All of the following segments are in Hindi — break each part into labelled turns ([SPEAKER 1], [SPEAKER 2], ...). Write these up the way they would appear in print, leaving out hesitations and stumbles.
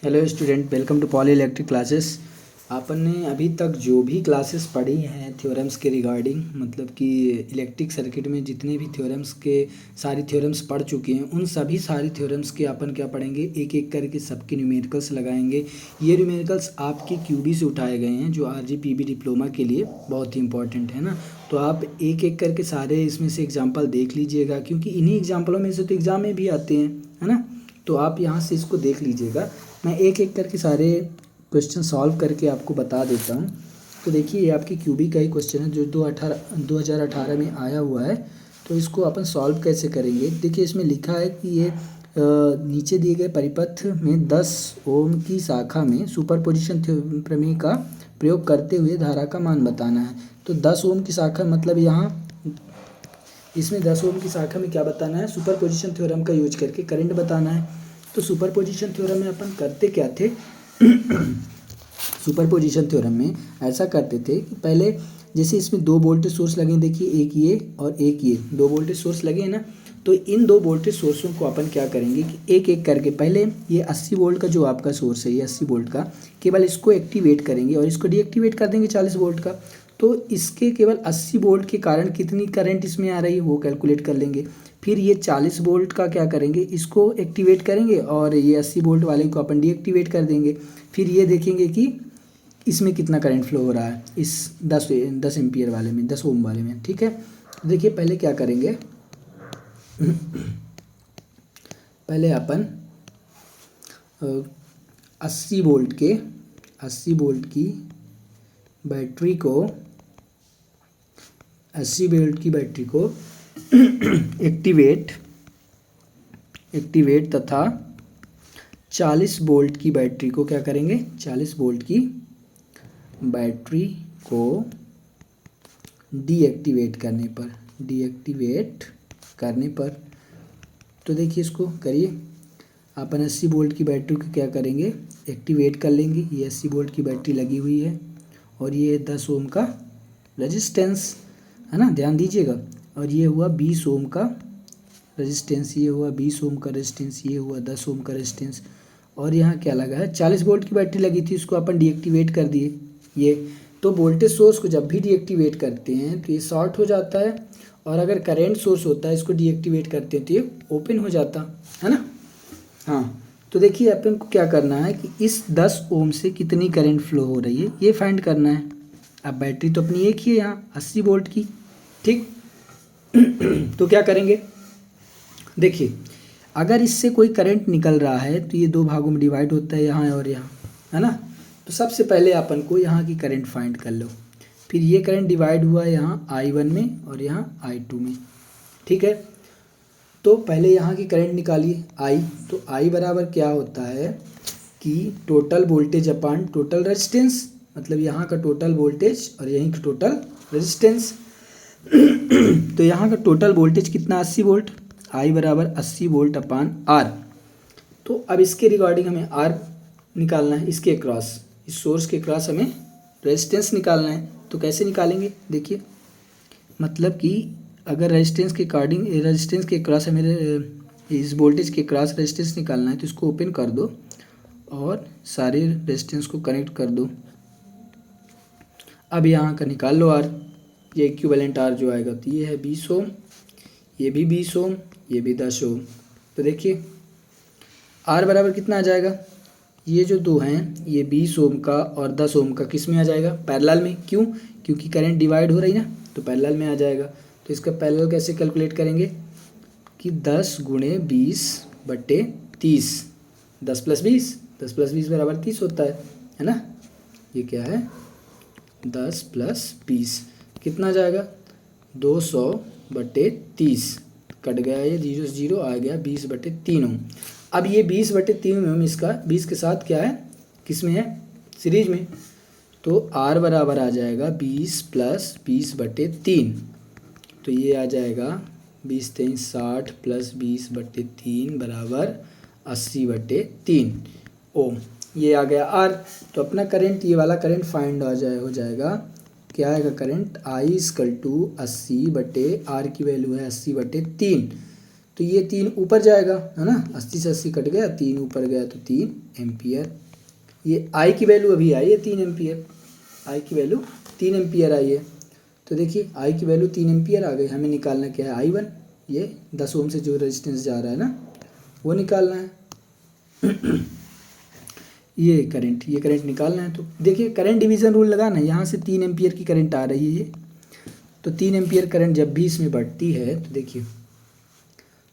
[SPEAKER 1] Hello student, welcome to poly electric classes. आपन ने अभी तक जो भी क्लासेस पढ़ी हैं थ्योरम्स के रिगार्डिंग, मतलब कि इलेक्ट्रिक सर्किट में जितने भी थ्योरम्स के सारी थ्योरम्स पढ़ चुके हैं, उन सभी सारी थ्योरम्स के अपन क्या पढ़ेंगे, एक एक करके सबके न्यूमेरिकल्स लगाएंगे। ये न्यूमेरिकल्स आपके क्यूबी से उठाए गए हैं, जो आरजीपीबी डिप्लोमा के लिए बहुत ही इंपॉर्टेंट है ना। तो आप एक एक करके सारे इसमें से एग्जाम्पल देख लीजिएगा, क्योंकि इन्हीं एग्जाम्पलों में से तो एग्जाम में भी आते हैं, है ना। तो आप यहाँ से इसको देख लीजिएगा। मैं एक एक करके सारे क्वेश्चन सॉल्व करके आपको बता देता हूँ। तो देखिए, ये आपकी क्यूबी का ही क्वेश्चन है जो 2018 में आया हुआ है। तो इसको अपन सॉल्व कैसे करेंगे, देखिए इसमें लिखा है कि ये नीचे दिए गए परिपथ में 10 ओम की शाखा में सुपरपोजिशन प्रमेय का प्रयोग करते हुए धारा का मान बताना है। तो 10 ओम की शाखा मतलब यहाँ इसमें 10 ओम की शाखा में क्या बताना है, सुपरपोजिशन थ्योरम का यूज करके करंट बताना है। तो सुपरपोजिशन थ्योरम में अपन करते क्या थे सुपरपोजिशन थ्योरम में ऐसा करते थे कि पहले जैसे इसमें दो वोल्टेज सोर्स लगे, देखिए एक ये और एक ये दो वोल्टेज सोर्स लगे हैं ना। तो इन दो वोल्टेज सोर्सों को अपन क्या करेंगे कि एक एक करके पहले ये 80 वोल्ट का जो आपका सोर्स है, ये 80 वोल्ट का केवल इसको एक्टिवेट करेंगे और इसको डीएक्टिवेट कर देंगे 40 वोल्ट का। तो इसके केवल 80 वोल्ट के कारण कितनी करंट इसमें आ रही है वो कैलकुलेट कर लेंगे। फिर ये 40 वोल्ट का क्या करेंगे, इसको एक्टिवेट करेंगे और ये 80 वोल्ट वाले को अपन डीएक्टिवेट कर देंगे। फिर ये देखेंगे कि इसमें कितना करंट फ्लो हो रहा है, इस 10 एम्पियर वाले में, 10 ओम वाले में। ठीक है, तो देखिए पहले क्या करेंगे पहले अपन 80 वोल्ट की बैटरी को 80 वोल्ट की बैटरी को एक्टिवेट तथा 40 वोल्ट की बैटरी को क्या करेंगे, 40 वोल्ट की बैटरी को डीएक्टिवेट करने पर तो देखिए इसको करिए। अपन 80 वोल्ट की बैटरी को क्या करेंगे, एक्टिवेट कर लेंगे। ये 80 वोल्ट की बैटरी लगी हुई है और ये 10 ओम का रेजिस्टेंस है ना, ध्यान दीजिएगा। और ये हुआ 20 ओम का रेजिस्टेंस, ये हुआ 20 ओम का रेजिस्टेंस, ये हुआ 10 ओम का रेजिस्टेंस। और यहाँ क्या लगा है, 40 वोल्ट की बैटरी लगी थी, उसको अपन डीएक्टिवेट कर दिए। ये तो वोल्टेज सोर्स को जब भी डीएक्टिवेट करते हैं तो ये शॉर्ट हो जाता है, और अगर करंट सोर्स होता है इसको डीएक्टिवेट करते हैं तो ये ओपन हो जाता है ना। हाँ, तो देखिए अपन को क्या करना है कि इस 10 ओम से कितनी करंट फ्लो हो रही है ये फाइंड करना है। अब बैटरी तो अपनी एक ही है यहाँ 80 वोल्ट की, ठीक। तो क्या करेंगे, देखिए अगर इससे कोई करंट निकल रहा है तो ये दो भागों में डिवाइड होता है, यहाँ और यहाँ, है ना। तो सबसे पहले अपन को यहाँ की करंट फाइंड कर लो। फिर ये करंट डिवाइड हुआ है यहाँ I1 में और यहाँ I2 में, ठीक है। तो पहले यहाँ की करंट निकालिए I। तो I बराबर क्या होता है कि टोटल वोल्टेज अपान टोटल रेजिस्टेंस, मतलब यहाँ का टोटल वोल्टेज और यहीं का टोटल रेजिस्टेंस। तो यहाँ का टोटल वोल्टेज कितना, 80 वोल्ट। I बराबर 80 वोल्ट अपान R। तो अब इसके रिगार्डिंग हमें R निकालना है, इसके क्रॉस, इस सोर्स के क्रॉस हमें रेजिस्टेंस निकालना है। तो कैसे निकालेंगे, देखिए मतलब कि अगर रेजिस्टेंस के क्रॉस हमें इस वोल्टेज के क्रॉस रेजिस्टेंस निकालना है तो इसको ओपन कर दो और सारे रेजिस्टेंस को कनेक्ट कर दो। अब यहाँ का निकाल लो R, ये इक्विवेलेंट R जो आएगा तो ये है 20 ओम, ये भी 20 ओम, ये भी 10 ओम। तो देखिए R बराबर कितना आ जाएगा, ये जो दो हैं ये 20 ओम का और 10 ओम का किस में आ जाएगा, पैरेलल में। क्यों, क्योंकि करंट डिवाइड हो रही ना, तो पैरेलल में आ जाएगा। तो इसका पैरेलल कैसे कैलकुलेट करेंगे कि 10 गुणे 20 बटे 30, 10 प्लस 20 बराबर 30 होता है ना। ये क्या है, 10 प्लस 20 कितना आ जाएगा, 200 बटे 30, कट गया ये 0 से 0 आ गया 20 बटे 3 ओम। अब ये 20 बटे 3 ओम इसका 20 के साथ क्या है, किस में है, सीरीज में। तो R बराबर आ जाएगा 20 प्लस 20 बटे 3। तो ये आ जाएगा 20 3 60 प्लस 20 बटे 3 बराबर 80 बटे 3 ओम। ये आ गया R। तो अपना करंट, ये वाला करंट फाइंड हो जाएगा। क्या आएगा करंट, I = 80 बटे R की वैल्यू है 80 बटे 3। तो तो ये 3 ऊपर जाएगा, है ना, 80 से 80 कट गया, 3 ऊपर गया तो 3 एम्पियर। ये आई की वैल्यू अभी आई है 3 एम्पियर, आई की वैल्यू 3 एम्पियर आई है। तो देखिए आई की वैल्यू 3 एम्पियर आ गई। हमें निकालना क्या है, I1, ये 10 ओम से जो रेजिस्टेंस जा रहा है ना वो निकालना है। ये करंट निकालना है। तो देखिए करंट डिवीज़न रूल लगाना है। यहाँ से 3 एम्पियर की करंट आ रही है ये, तो 3 एम्पियर करंट जब भी इसमें बढ़ती है तो देखिए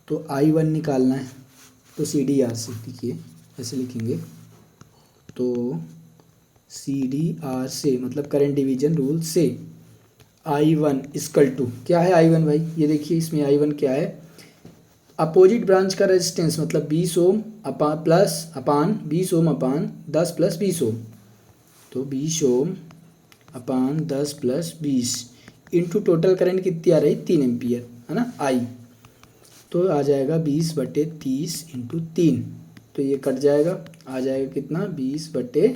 [SPEAKER 1] तो I1 निकालना है। तो CDR से देखिए ऐसे लिखेंगे, तो CDR से मतलब करंट डिवीजन रूल से I1 इक्वल टू क्या है I1 भाई, ये देखिए इसमें I1 क्या है, अपोजिट ब्रांच का रेजिस्टेंस मतलब 20 ओम अपान 20 ओम अपान 10 प्लस 20 ओम। तो 20 ओम अपान 10 प्लस 20 इंटू टोटल करंट कितनी आ रही, 3 एम्पियर, है ना, आई। तो आ जाएगा 20/30 इंटू 3। तो ये कट जाएगा, आ जाएगा कितना, 20 बटे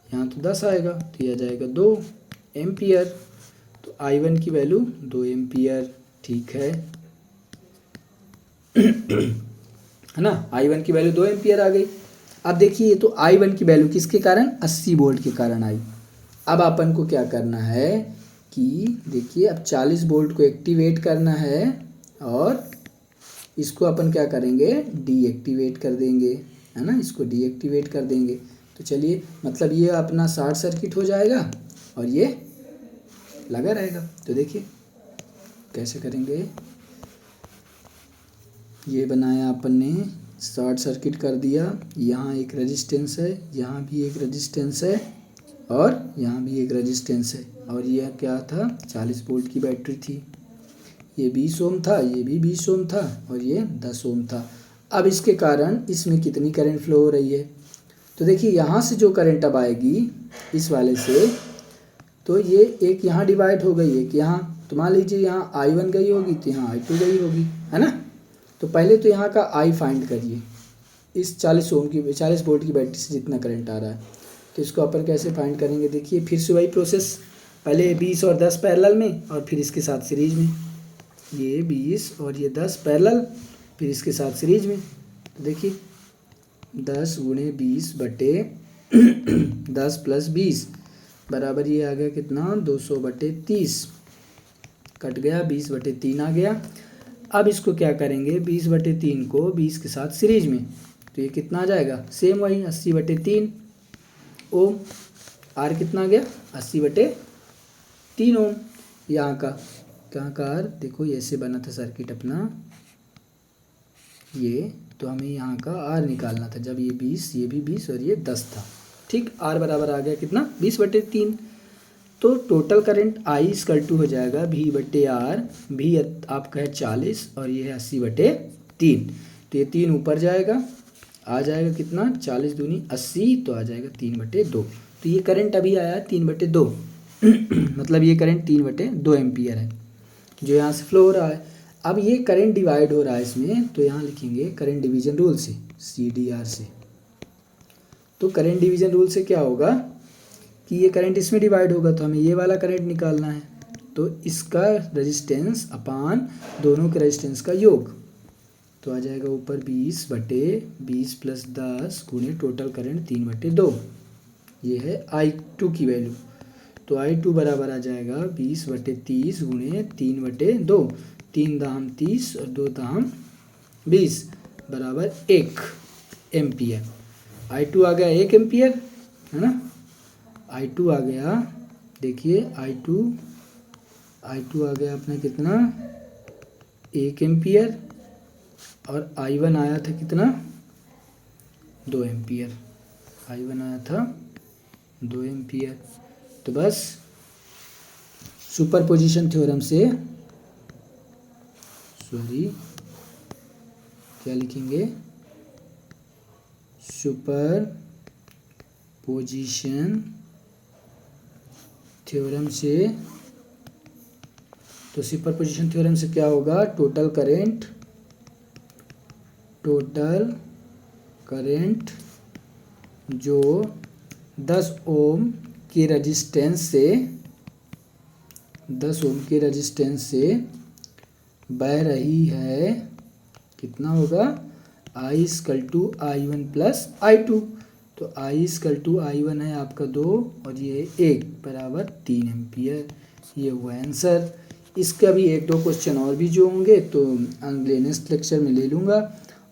[SPEAKER 1] यहाँ तो 10 आएगा, तो ये आ जाएगा 2 एम्पियर। तो I1 की वैल्यू 2 एम्पियर, ठीक है, है ना, I1 की वैल्यू 2 एम्पियर आ गई। अब देखिए तो I1 की वैल्यू किसके कारण, 80 वोल्ट के कारण आई। अब अपन को क्या करना है कि देखिए अब 40 वोल्ट को एक्टिवेट करना है और इसको अपन क्या करेंगे, डीएक्टिवेट कर देंगे, है ना, इसको डीएक्टिवेट कर देंगे। तो चलिए मतलब ये अपना शॉर्ट सर्किट हो जाएगा और ये लगा रहेगा। तो देखिए कैसे करेंगे, ये बनाया अपन ने, शॉर्ट सर्किट कर दिया, यहाँ एक रेजिस्टेंस है, यहाँ भी एक रेजिस्टेंस है और यहाँ भी एक रेजिस्टेंस है, और यह क्या था, 40 वोल्ट की बैटरी थी। ये 20 ओम था, ये भी 20 ओम था और ये 10 ओम था। अब इसके कारण इसमें कितनी करंट फ्लो हो रही है, तो देखिए यहाँ से जो करंट अब आएगी इस वाले से, तो ये एक यहाँ डिवाइड हो गई, एक यहाँ, तो मान लीजिए यहाँ I1 गई होगी तो यहाँ I2 गई होगी, है ना। तो पहले तो यहाँ का I फाइंड करिए, इस 40 वोल्ट की बैटरी से जितना करंट आ रहा है, तो इसको अपन कैसे फाइंड करेंगे, देखिए फिर से वही प्रोसेस, पहले 20 और 10 पैरेलल में और फिर इसके साथ सीरीज में, ये 20 और ये 10 पैरेलल, फिर इसके साथ सीरीज में। तो देखिए 10 गुणे 20 बटे 10 प्लस 20 बराबर ये आ गया कितना, 200/30, कट गया, 20/3 आ गया। अब इसको क्या करेंगे, 20/3 को 20 के साथ सीरीज में, तो ये कितना आ जाएगा, सेम वही 80/3 ओम। आर कितना आ गया, 80/3 ओम। यहाँ का कहाँ का आर, देखो ये ऐसे बना था सर्किट अपना ये, तो हमें यहाँ का आर निकालना था, जब ये 20, ये भी 20 और ये 10 था, ठीक। आर बराबर आ गया कितना, 20/3। तो total current I equal to हो जाएगा V/R, भी आपका है 40 और ये है 80/3। तो ये 3 ऊपर जाएगा, आ जाएगा कितना, 40 दूनी 80, तो आ जाएगा 3/2। तो ये करंट अभी आया है 3/2 मतलब ये करंट 3/2 एम्पियर है जो यहाँ से फ्लो हो रहा है। अब ये करंट डिवाइड हो रहा है इसमें, तो यहाँ लिखेंगे करंट डिवीजन रूल से, CDR से। तो करंट डिवीजन रूल से क्या होगा कि ये करंट इसमें डिवाइड होगा, तो हमें ये वाला करंट निकालना है, तो इसका रेजिस्टेंस अपान दोनों के रेजिस्टेंस का योग, तो आ जाएगा ऊपर 20/20 प्लस 10 गुणे टोटल करंट 3/2। ये है I2 की वैल्यू, तो I2 बराबर आ जाएगा 20/30 गुणे 3/2, 3 दाम 30 और 2 दाम 20 बराबर 1 एम्पियर। I2 आ गया 1 एम्पियर, है ना, I2 आ गया, देखिए I2 आ गया अपना कितना, 1 एम्पियर, और I1 आया था कितना, 2 एम्पियर, I1 आया था 2 एम्पियर। तो बस सुपरपोजिशन थ्योरम से, क्या लिखेंगे, सुपरपोजिशन थ्योरम से, तो सुपरपोजिशन थ्योरम से क्या होगा, टोटल करंट जो 10 ओम के रेजिस्टेंस से बह रही है कितना होगा, I=I1 प्लस I2। तो I=I1 है आपका 2 और ये 1 बराबर 3 एम्पियर। ये हुआ आंसर। इसका भी 1-2 क्वेश्चन और भी जो होंगे तो अगले नेक्स्ट लेक्चर में ले लूँगा।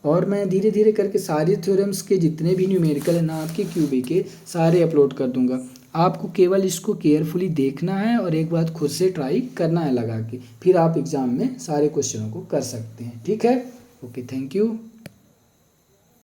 [SPEAKER 1] और मैं धीरे धीरे करके सारे थ्योरम्स के जितने भी न्यूमेरिकल है ना आपके क्यूबी के सारे अपलोड कर दूंगा। आपको केवल इसको केयरफुली देखना है और एक बार खुद से ट्राई करना है लगा के, फिर आप एग्ज़ाम में सारे क्वेश्चनों को कर सकते हैं। ठीक है, ओके, थैंक यू।